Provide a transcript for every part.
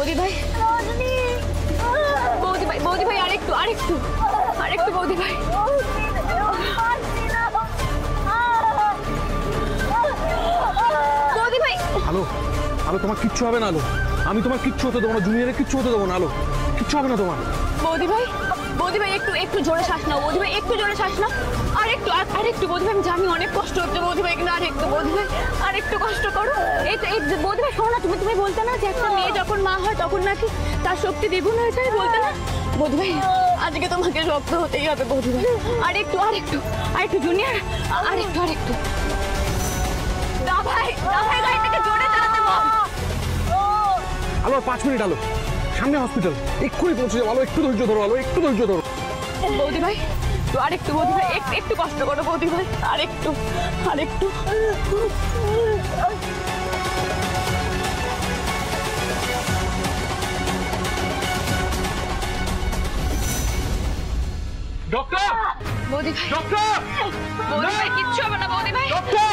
বৌদি ভাই, বৌদি ভাই, বৌদি ভাই, আরেকটু আরেকটু আরেকটু বৌদি ভাই। বৌদি ভাই। আলো, আলো তোমার কিচ্ছু হবে না। আলো, আমি তোমার কিচ্ছু হতে দেবো না, জুনিয়রের কিচ্ছু হতে দেবো না। আলো, কিচ্ছু হবে না তোমার। বৌদি ভাই, বৌদি ভাই, একটু একটু জোরে শ্বাস নাও বৌদি ভাই, একটু জোরে শ্বাস নাও। আরেকটু আরেকটু বৌদি ভাই, আমি জানি অনেক কষ্ট হচ্ছে বৌদি ভাই, কিন্তু আরেকটু বৌদি ভাই, আরেকটু কষ্ট করো। এই তো, এই বৌদি ভাই শোনো না, তুমি বলতে না যে একটা মেয়ে যখন মা হয় তখন নাকি তার শক্তি দ্বিগুণ হয়ে যায়, বলতে না বৌদি ভাই? আজকে তোমাকে শক্ত হতেই হবে বৌদি ভাই। আরেকটু আরেকটু আরেকটু জুনিয়র, আরেকটু আরেকটু। দা ভাই, গাড়িটাকে জোরে চালাতে বল। আলো 5 মিনিট। আলো, সামনে হসপিটাল, এক্ষুনি পৌঁছে যাবো। আলো একটু ধৈর্য ধরো, আলো একটু ধৈর্য ধরো। বৌদি ভাই আরেকটু, বৌদি ভাই একটু কষ্ট করো বৌদি ভাই, আরেকটু আরেকটু। ডক্টর, বৌদি ভাই, ডক্টর, বৌদি ভাই কিচ্ছু হবে না বৌদি ভাই। Doctor,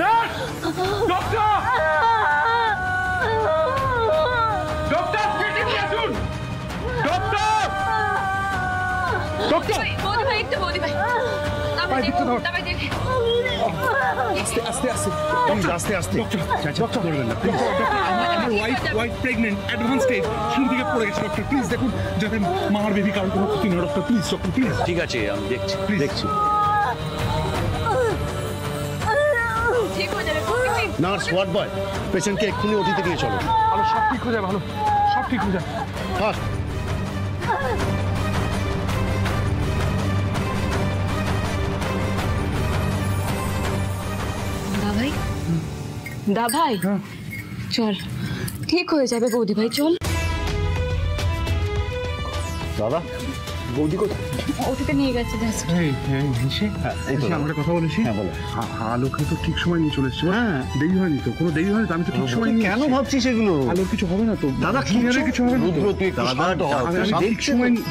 nurse, doctor, doctor, patient আসুন। ডক্টর, ডক্টর, বৌদি ভাই একটু, বৌদি ভাই আস্তে আস্তে আস্তে আস্তে আস্তে। ডক্টর করবেন না প্লিজ। আমার ওয়াইফ প্রেগন্যান্ট, অ্যাডভান্স স্টেজ, সিঁড়ি থেকে পড়ে গেছে। ডক্টর প্লিজ দেখুন যাতে মার বেবি কারণ কোনো ক্ষতি না। Doctor please, doctor please. ঠিক আছে, আমি দেখছি, দেখছি। ঠিক হয়ে যাবে বৌদি ভাই। নার্স, ওয়ার্ড বয়, পেশেন্টকে এক্ষুনি ওটিতে নিয়ে চলো। ভালো, সব ঠিক হয়ে যায়। ভালো, সব ঠিক হয়ে যায়। হ্যাঁ, দা ভাই, চল, ঠিক হয়ে যাবে বৌদি ভাই, চল। দাদা, বৌদি কোথায়? ওটিতে নিয়ে গেছে। আমরা কথা বলেছি। হ্যাঁ, বলো। আলোকে তো ঠিক সময় নিয়ে চলে এসছে। হ্যাঁ, দেরি হয়নি তো, কোনো দেরি হয়নি তো। আমি তো ঠিক সময় নিয়ে কেন ভাবছিস এগুলো? আলোর কিছু হবে না তো দাদা? কিছু হবে না তো?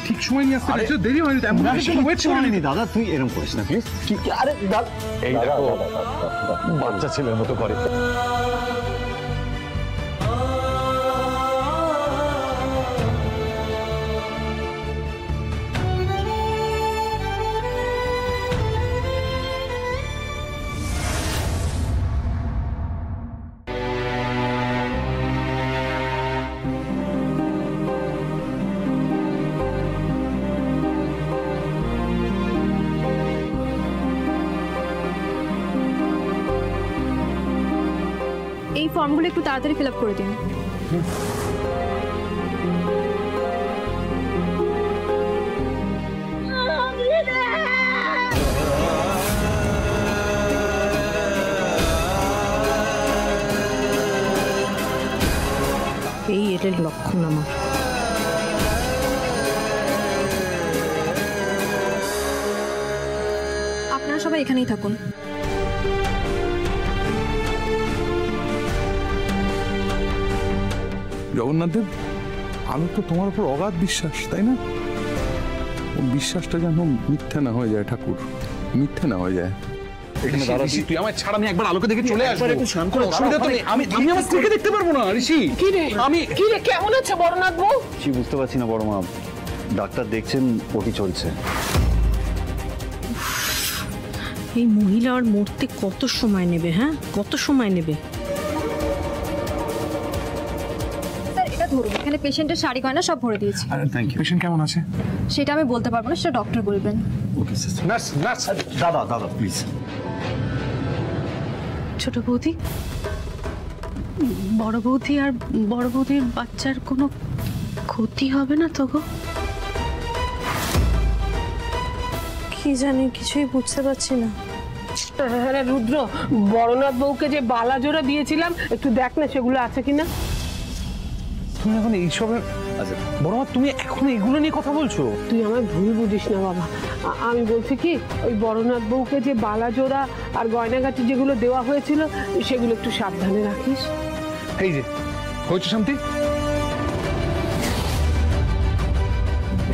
ঠিক সময় নিয়ে আসতে পারছি, দেরি হয়নি তো। ওয়েট করিনি। দাদা তুই এরকম করিস না প্লিজ। আরে এই দেখো, বাচ্চা ছেলের মতো করে। এই ফর্মগুলো একটু তাড়াতাড়ি ফিল আপ করে দিন। এই এর লক্ষণ আমার। আপনারা সবাই এখানেই থাকুন। জগন্নাথ দেব, আলো তো তোমার উপর অগাধ বিশ্বাস, তাই না? ও বিশ্বাসটা যেন মিথ্যা না হয়ে যায় ঠাকুর, মিথ্যা না হয়ে যায়। এখানে দাঁড়া, তুই আমার ছাড়া আমি একবার আলোকে দেখে চলে আসবো। একটু শান্ত হও। অসুবিধা তো নেই, আমি আমার স্ত্রীকে দেখতে পারবো না। ঋষি, কি রে আমি কি রে, কেমন আছে বড়নাথ বউ? কি বুঝতে পারছি না বড় মা। ডাক্তার দেখছেন, ওটি চলছে। এই মহিলার মরতে কত সময় নেবে? হ্যাঁ, কত সময় নেবে? স্যার এটা ধরুন, এখানে পেশেন্টের শাড়ি গয়না সব ভরে দিয়েছি। Thank you. পেশেন্ট কেমন আছে? সেটা আমি বলতে পারবো না, সেটা ডক্টর বলবেন। ওকে সিস্টার। নার্স, নার্স, দাদা দাদা প্লিজ। ছোট বৌদি, বড় বৌদি আর বড় বৌদির বাচ্চার কোনো ক্ষতি হবে না তো গো? কি জানি, কিছুই বুঝতে পারছি না। হ্যাঁ রুদ্র, বড়নাথ বউকে যে বালা জোড়া দিয়েছিলাম, একটু দেখ না সেগুলো আছে কিনা। তুমি এখন এইসবের বড় মা, তুমি এখন এগুলো নিয়ে কথা বলছো? তুই আমায় ভুল বুঝিস না বাবা। আমি বলছি কি, ওই বড়নাথ বউকে যে বালা জোড়া আর গয়নাগাটি যেগুলো দেওয়া হয়েছিল, সেগুলো একটু সাবধানে রাখিস। এই যে হয়েছে শান্তি।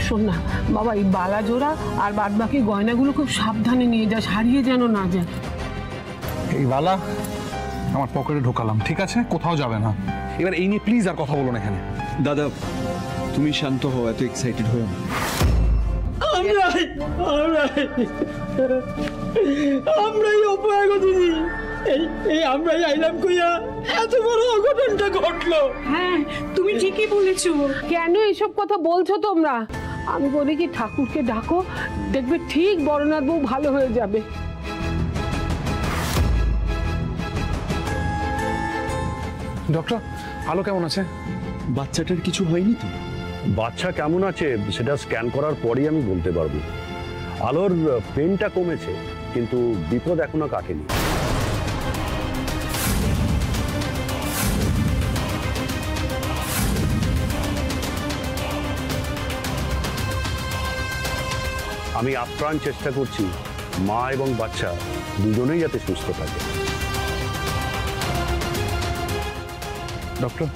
শোন না বাবা, এই বালা জোড়া আর বাদ বাকি গয়নাগুলো খুব সাবধানে নিয়ে যাস, হারিয়ে যেন না যায়। এই বালা আমার পকেটে ঢোকালাম, ঠিক আছে? কোথাও যাবে না। এবার এই নিয়ে প্লিজ আর কথা বলো না এখানে। দাদা তুমি শান্ত হও, এত এক্সাইটেড হও না। আমরাই অপয়া গো দিদি, এই আমরাই আইলাম কইয়া এত বড় অঘটনটা ঘটলো। হ্যাঁ তুমি ঠিকই বলেছো। কেন এসব কথা বলছো তোমরা? আমি বলি কি ঠাকুরকে ডাকো, দেখবে ঠিক বড়নাথ বউ ভালো হয়ে যাবে। ডক্টর, আলো কেমন আছে? বাচ্চাটার কিছু হয়নি তো? বাচ্চা কেমন আছে সেটা স্ক্যান করার পরেই আমি বলতে পারবো। আলোর পেনটা কমেছে, কিন্তু বিপদ এখনো কাটেনি। আমি আপ্রাণ চেষ্টা করছি মা এবং বাচ্চা দুজনেই যাতে সুস্থ থাকে। ডক্টর,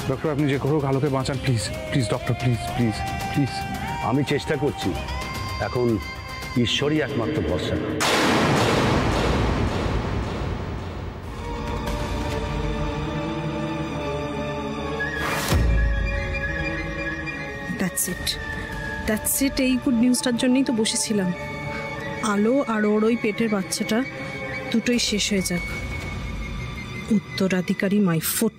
ডক্টর আপনি যে করে হোক আলোকে বাঁচান please, please doctor, please please please. আমি চেষ্টা করছি, এখন ঈশ্বরই একমাত্র ভরসা। দ্যাটস ইট, এই গুড নিউজটার জন্যই তো বসেছিলাম। আলো আর ওর ওই পেটের বাচ্চাটা দুটোই শেষ হয়ে যাক। উত্তরাধিকারী মাই ফুট।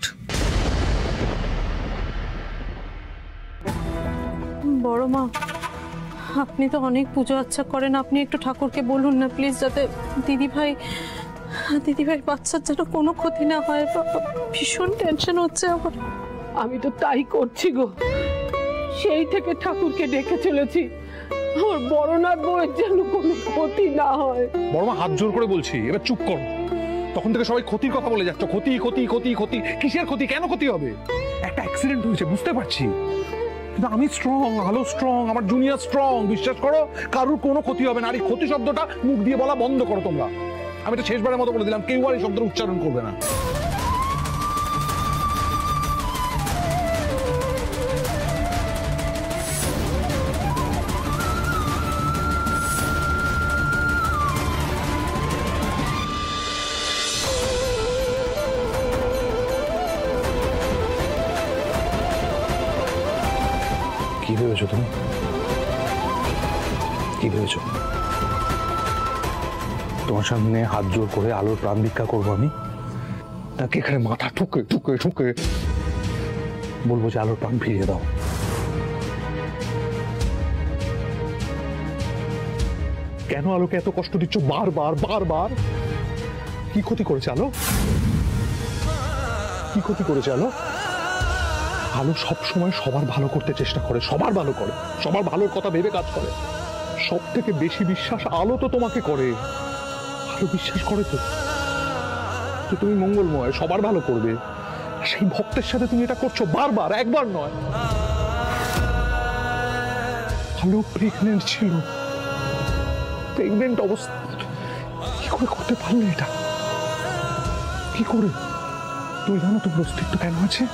বড় মা, আপনি তো অনেক পুজো আচ্ছা করেন, আপনি একটু ঠাকুরকে বলুন না প্লিজ, যাতে দিদিভাই বাচ্চার যেন কোনো ক্ষতি না হয়। ভীষণ টেনশন হচ্ছে আমার। আমি তো তাই করছি গো, সেই থেকে ঠাকুরকে ডেকে চলেছি আমার বড়নাথ বউয়ের যেন কোনো ক্ষতি না হয়। বড়মা হাত জোর করে বলছি, এবার চুপ করো। তখন থেকে সবাই ক্ষতির কথা বলে যাচ্ছ, ক্ষতি ক্ষতি ক্ষতি ক্ষতি। কিসের ক্ষতি? কেন ক্ষতি হবে? একটা অ্যাক্সিডেন্ট হয়েছে বুঝতে পারছি, কিন্তু আমি স্ট্রং, আলো স্ট্রং, আমার জুনিয়র স্ট্রং। বিশ্বাস করো কারুর কোনো ক্ষতি হবে না। আর এই ক্ষতি শব্দটা মুখ দিয়ে বলা বন্ধ করো তোমরা। আমি এটা শেষবারের মতো বলে দিলাম, কেউ আর এই শব্দের উচ্চারণ করবে না। কি ভেবেছো তুমি? কি ভেবেছো? তোমার সামনে হাত জোর করে আলোর প্রাণ ভিক্ষা করবো আমি, নাকি এখানে মাথা ঠুকে ঠুকে ঠুকে বলবো যে আলোর প্রাণ ফিরিয়ে দাও? কেন আলোকে এত কষ্ট দিচ্ছ বারবার বারবার? কি ক্ষতি করেছে আলো? কি ক্ষতি করেছে আলো? আলো সবসময় সবার ভালো করতে চেষ্টা করে, সবার ভালো করে, সবার ভালোর কথা ভেবে কাজ করে। সব থেকে বেশি বিশ্বাস আলো তো তোমাকে করে। আলো বিশ্বাস করে তো যে তুমি মঙ্গলময়, সবার ভালো করবে। সেই ভক্তের সাথে তুমি এটা করছো বারবার, একবার নয়। আলো প্রেগনেন্ট ছিল, প্রেগনেন্ট অবস্থা কি করে করতে পারলে এটা? কি করে? তুমি জানো তোমার অস্তিত্ব কেন আছে?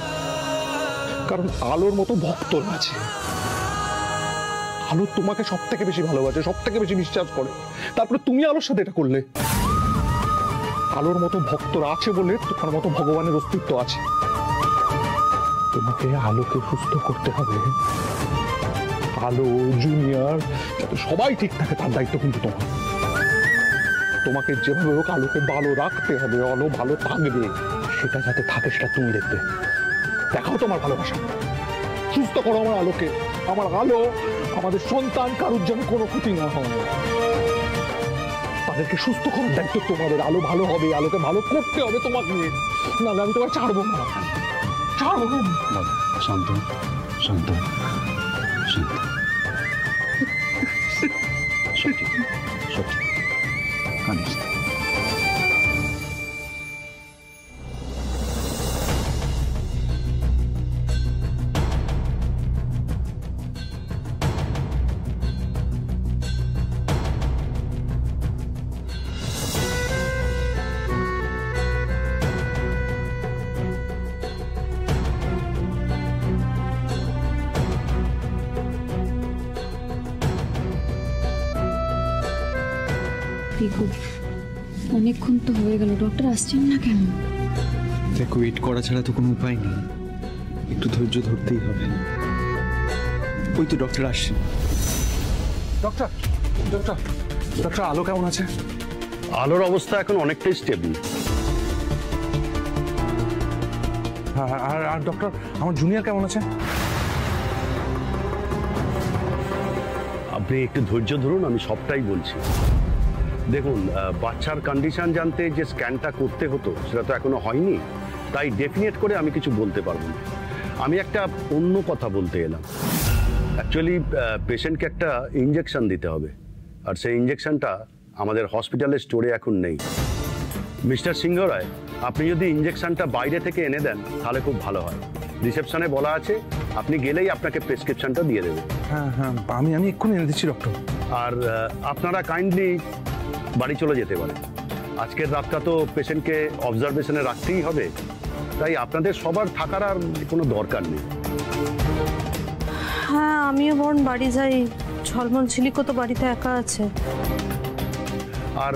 কারণ আলোর মতো ভক্তরা আছে। আলো তোমাকে সব থেকে বেশি ভালোবাসে, সব থেকে বেশি বিশ্বাস করে। তারপরে তুমি আলোর সাথে এটা করলে। আলোর মতো ভক্তরা আছে বলে তোমার মতো ভগবানের অস্তিত্ব আছে। তোমাকে আলোকে সুস্থ করতে হবে। আলো, জুনিয়র, যাতে সবাই ঠিক থাকে তার দায়িত্ব কিন্তু তোমার। তোমাকে যেভাবে হোক আলোকে ভালো রাখতে হবে, আলো ভালো থাকবে। সেটা যাতে থাকে সেটা তুমি দেখবে। দেখাও তোমার ভালোবাসা, সুস্থ করো আমার আলোকে। আমার আলো, আমাদের সন্তান কারুর যেন কোনো ক্ষতি না হয়। তাদেরকে সুস্থ করার দায়িত্ব তোমাদের। আলো ভালো হবে, আলোকে ভালো করতে হবে তোমাকে, নাহলে আমি তোমার ছাড়বো না, ছাড়বো না। শান্ত শান্ত শান্ত, সত্যি সত্যি কানিস না। অনেকক্ষণ তো হয়ে গেল, ডক্টর আসছেন না কেন? দেখো, ওয়েট করা ছাড়া তো কোনো উপায় নেই, একটু ধৈর্য ধরতেই হবে। ওই তো ডক্টর আসছেন। ডক্টর ডক্টর ডক্টর আলো কেমন আছে? আলোর অবস্থা এখন অনেকটাই স্টেবল। আর আর ডক্টর আমার জুনিয়র কেমন আছে? আপনি একটু ধৈর্য ধরুন, আমি সবটাই বলছি। দেখুন, বাচ্চার কন্ডিশন জানতে যে স্ক্যানটা করতে হতো সেটা তো এখনো হয়নি, তাই ডেফিনেট করে আমি কিছু বলতে পারবো না। আমি একটা অন্য কথা বলতে এলাম। অ্যাকচুয়ালি পেশেন্টকে একটা ইঞ্জেকশন দিতে হবে, আর সেই ইঞ্জেকশনটা আমাদের হসপিটালের স্টোরে এখন নেই। মিস্টার সিংহ রায়, আপনি যদি ইঞ্জেকশনটা বাইরে থেকে এনে দেন তাহলে খুব ভালো হয়। রিসেপশনে বলা আছে আপনি গেলেই আপনাকে প্রেসক্রিপশনটা দিয়ে দেবে। হ্যাঁ হ্যাঁ, আমি এক্ষুনি এনে দিচ্ছি ডক্টর। আর আপনারা কাইন্ডলি বাড়ি চলে যেতে পারেন। আজকের রাতটা তো পেশেন্টকে অবজারভেশনে রাখতেই হবে, তাই আপনাদের সবার থাকার আর কোনো দরকার নেই। হ্যাঁ, আমিও বোন বাড়ি যাই। ঝলমল ঝিলিকও তো বাড়িতে একা আছে। আর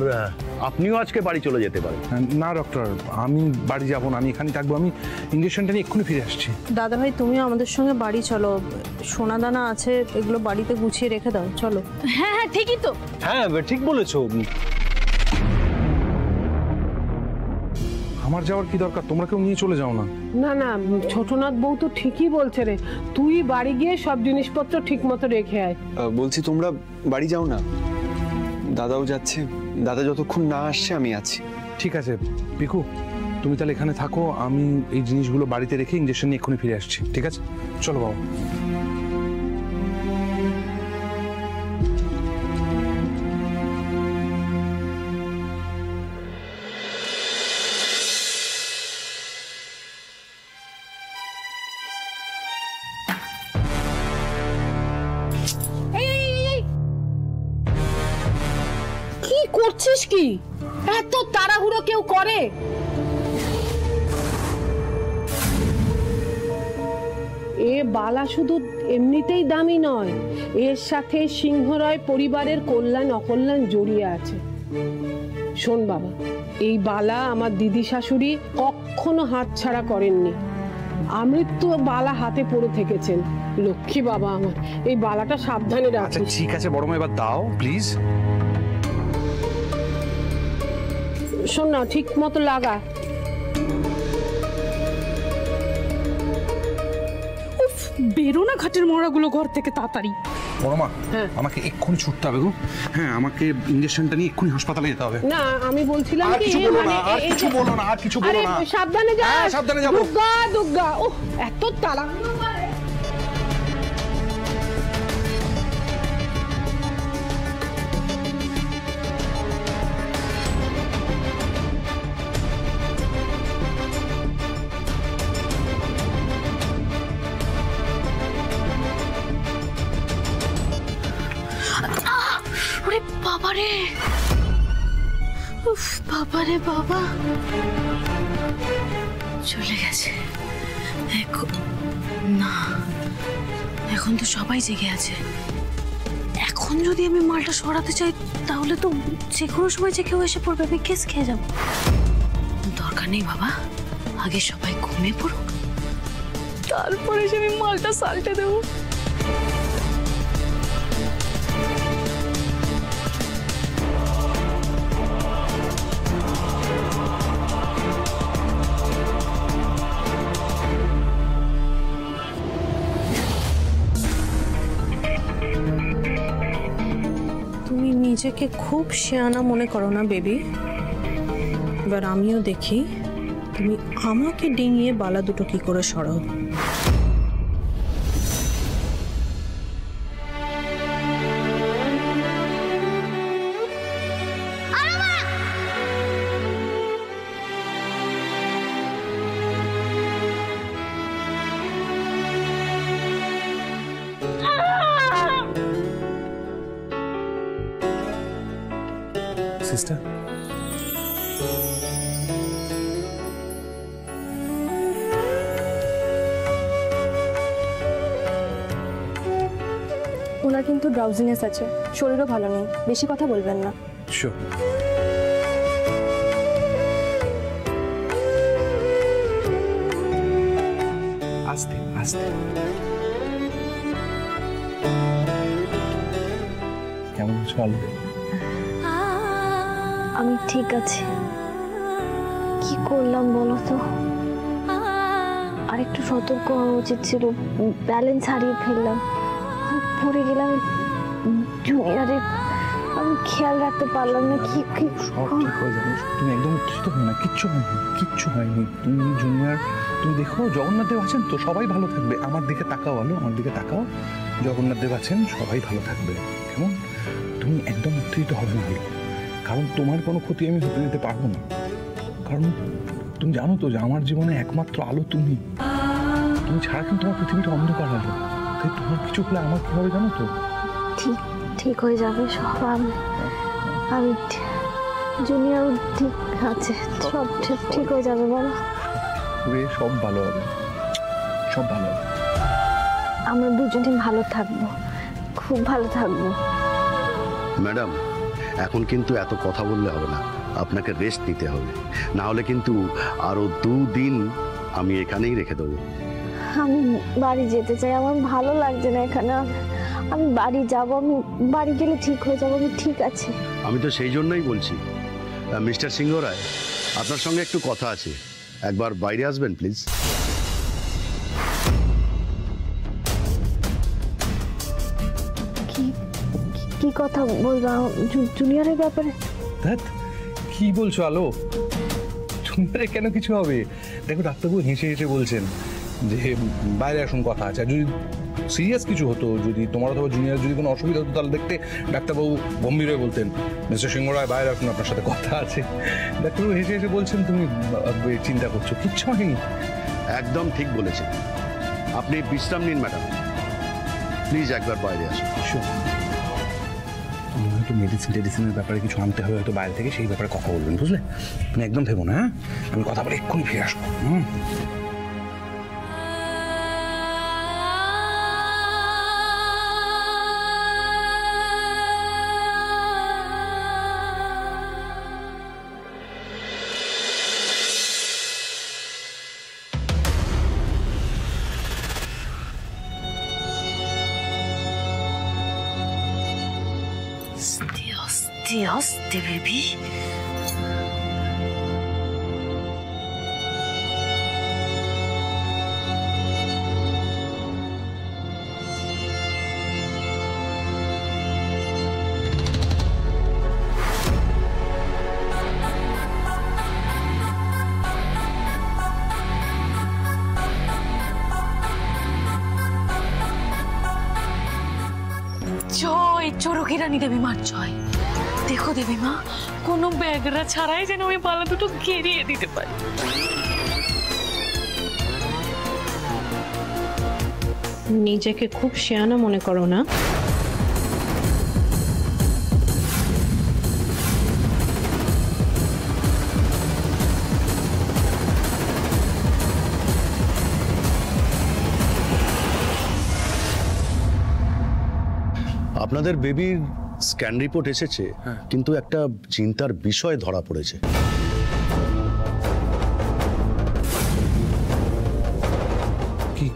আপনিও আজকে বাড়ি চলে যেতে পারেন। না ডক্টর, আমি বাড়ি যাব না, আমি এখানেই থাকবো। আমি ইঞ্জেকশনটা নিয়ে এক্ষুনি ফিরে আসছি। দাদা ভাই, তুমিও আমাদের সঙ্গে বাড়ি চলো। সোনা দানা আছে, এগুলো বাড়িতে গুছিয়ে রেখে দাও। চলো। হ্যাঁ হ্যাঁ, ঠিকই তো। হ্যাঁ, ঠিক বলেছো। আমার যাওয়ার কি দরকার? তোমরা কেউ নিয়ে চলে যাও না। না না, ছোটনাথ বউ তো ঠিকই বলছে রে, তুই বাড়ি গিয়ে সব জিনিসপত্র ঠিক মতো রেখে আয়। বলছি তোমরা বাড়ি যাও না, দাদাও যাচ্ছে। দাদা যতক্ষণ না আসছে আমি আছি। ঠিক আছে পিকু, তুমি তাহলে এখানে থাকো, আমি এই জিনিসগুলো বাড়িতে রেখে ইঞ্জেকশন নিয়ে এক্ষুনি ফিরে আসছি। ঠিক আছে, চলো বাবা। কি করছিস কি? এত তাড়াহুড়ো কেউ করে? এ বালা শুধু এমনিতেই দামি নয়, এর সাথে সিংহরায় পরিবারের কল্যাণ অকল্যাণ জড়িয়ে আছে। শোন বাবা, এই বালা আমার দিদি শাশুড়ি কখনো হাতছাড়া করেননি। আমৃত্যু বালা হাতে পড়ে থেকেছেন। লক্ষ্মী বাবা আমার, এই বালাটা সাবধানে রাখ। আচ্ছা ঠিক আছে বড় মা, এবার দাও প্লিজ। শোন না, ঠিক মতো লাগা। বেরো না ঘাটের মরাগুলো ঘর থেকে তাড়াতাড়ি। বড় মা, আমাকে এক্ষুনি ছুটতে হবে গো। হ্যাঁ, আমাকে ইঞ্জেকশনটা নিয়ে এক্ষুনি হাসপাতালে যেতে হবে। না, আমি বলছিলাম আর কি, কিছু বলো না, আর এই কিছু যে- বলো না, আর কিছু বলো আরে না। সাবধানে যা। হ্যাঁ, সাবধানে যাবো। দুর্গা দুর্গা, ওহ এত তাড়া। ওরে বাবারে, উফ বাবারে বাবা, চলে গেছে। না, এখন তো সবাই জেগে আছে। এখন যদি আমি মালটা সরাতে চাই তাহলে তো যে কোনো সময় যে কেউ এসে পড়বে, আমি কেস খেয়ে যাবো। দরকার নেই বাবা, আগে সবাই ঘুমিয়ে পড়ুক, তারপরে এসে আমি মালটা সালটে দেবো। তুমি নিজেকে খুব শেয়ানা মনে করো না বেবি। এবার আমিও দেখি তুমি আমাকে ডিঙিয়ে বালা দুটো কি করে সরাও। সিস্টার, ওনার কিন্তু ড্রাউজিনেস আছে, শরীরও ভালো নেই, বেশি কথা বলবেন না। শিওর। আস্তে আস্তে। কেমন আছো আলো? আমি ঠিক আছি। কি করলাম বলো তো? আরেকটু সতর্ক হওয়া উচিত ছিল, ব্যালেন্স হারিয়ে ফেললাম, পড়ে গেলাম। জুনিয়রে আমি খেয়াল রাখতে পারলাম না। কি সব ঠিক হয়ে যাবে, তুমি একদম উত্তেজিত হো না, কিচ্ছু হয়নি, কিচ্ছু হয়নি। তুমি জুনিয়র, তুমি দেখো জগন্নাথ দেব আছেন তো, সবাই ভালো থাকবে। আমার দিকে তাকাও আলো, আমার দিকে তাকাও। জগন্নাথ দেব আছেন, সবাই ভালো থাকবে। কেমন? তুমি একদম উত্তেজিত হবে না, কারণ তোমার কোনো ক্ষতি আমি হতে দিতে পারবো না। কারণ তুমি জানো তো যে আমার জীবনে একমাত্র আলো তুমি। তুমি ছাড়া কিন্তু তোমার পৃথিবীটা অন্ধকার আলো। তাই তোমার কিছু হলে আমার কি হবে জানো তো? ঠিক হয়ে যাবে সব। আমি জুনিয়র ঠিক আছে, সব ঠিক হয়ে যাবে। বলো, সব ভালো হবে, সব ভালো হবে। আমরা দুজনে ভালো থাকবো, খুব ভালো থাকবো। ম্যাডাম, এখন কিন্তু এত কথা বললে হবে না, আপনাকে রেস্ট নিতে হবে, না হলে কিন্তু আরো 2 দিন আমি এখানেই রেখে দেবো। আমি বাড়ি যেতে চাই, আমার ভালো লাগছে না এখানে। আমি বাড়ি যাব, আমি বাড়ি গেলে ঠিক হয়ে যাবো। আমি ঠিক আছে। আমি তো সেই জন্যই বলছি। মিস্টার সিংহ রায়, আপনার সঙ্গে একটু কথা আছে, একবার বাইরে আসবেন প্লিজ। কি কথা বলবা জুনিয়রের ব্যাপারে? কি বলছো আলো? জুনিয়রে কেন কিছু হবে? দেখো ডাক্তারবাবু হেসে হেসে বলছেন যে বাইরে আসুন, কথা আছে। যদি সিরিয়াস কিছু হতো, যদি তোমার অথবা জুনিয়র যদি কোনো অসুবিধা হতো, তাহলে দেখতে ডাক্তারবাবু গম্ভীর হয়ে বলতেন, মিস্টার সিংহ রায় বাইরে আসুন, আপনার সাথে কথা আছে। ডাক্তারবাবু হেসে হেসে বলছেন তুমি চিন্তা করছো, কিচ্ছু হয়নি। একদম ঠিক বলেছেন। আপনি বিশ্রাম নিন ম্যাডাম, প্লিজ একবার বাইরে আসুন। হয়তো মেডিসিনের ব্যাপারে কিছু আনতে হবে হয়তো বাইরে থেকে, সেই ব্যাপারে কথা বলবেন, বুঝলে? তুমি একদম ভেবো না। হ্যাঁ, আমি কথা বলে এক্ষুনি ফিরে আসবো। আস্তে বেবি। জয় চরকি রানী দেবী মার জয়। দেখো দেবী মা, কোনো ব্যাগরা ছাড়াই যেন ওই বালা দুটো ঘেরিয়ে দিতে পারি। নিজেকে খুব শেয়ানা মনে করো না? আপনাদের বেবির স্ক্যান রিপোর্ট এসেছে, কিন্তু একটা চিন্তার বিষয় ধরা পড়েছে।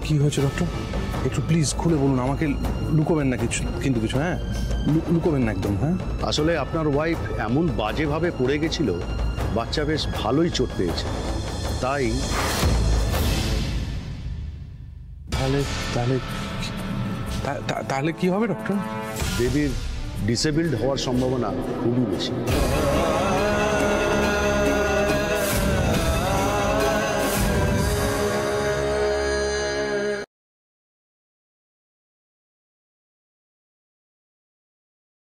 কি হয়েছে ডক্টর? একটু প্লিজ খুলে বলুন, আমাকে লুকোবেন না কিছু, কিন্তু কিছু। হ্যাঁ, লুকোবেন না একদম। হ্যাঁ, আসলে আপনার ওয়াইফ এমন বাজেভাবে পড়ে গেছিল, বাচ্চা বেশ ভালোই চোট পেয়েছে। তাই তাহলে কি হবে ডক্টর? বেবির ডিসেবলড হওয়ার সম্ভাবনা খুবই বেশি।